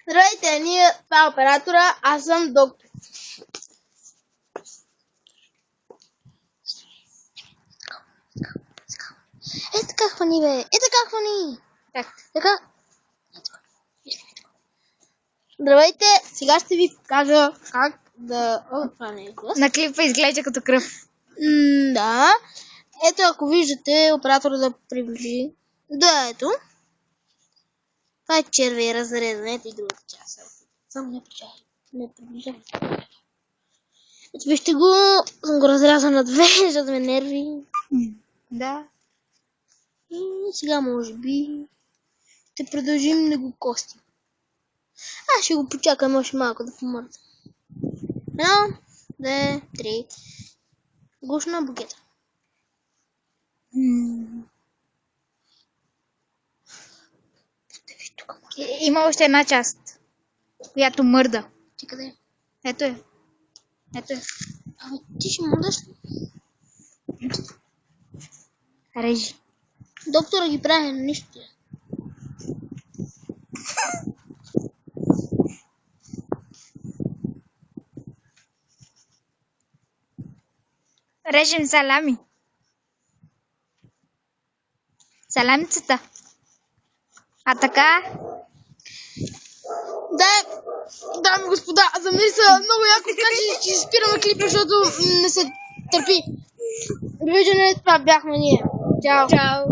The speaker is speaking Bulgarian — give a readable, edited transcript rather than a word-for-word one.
Здравейте, това е оператора, аз съм доктор. Така хвани, бе. Така хвани. Така. Здравейте, сега ще ви покажа как да... това не е глас. На клипа изглежда като кръв. Да. Ето, ако виждате, оператора да приближи. Да, ето. Това е червей разрезан. Ето и другата част. Само не приближай. Ето вижте го. Съм го разрязал на две, за да ме нерви. Да. И сега може би ще продължим да го костим. Аз ще го почакам още малко да помърда. 1, 2, 3. Гушна букета. Има още една част, която мърда. Ти къде е? Ето е. Ето е. Абе, ти ще мърдаш ли? Режи. Доктора ги прави на нищо. Режем салами. Саламицата. А така? Да, дами и господа, замисли много яко, така че ще спираме клипа, защото не се търпи. Довиждане, това бяхме ние. Чао. Чао.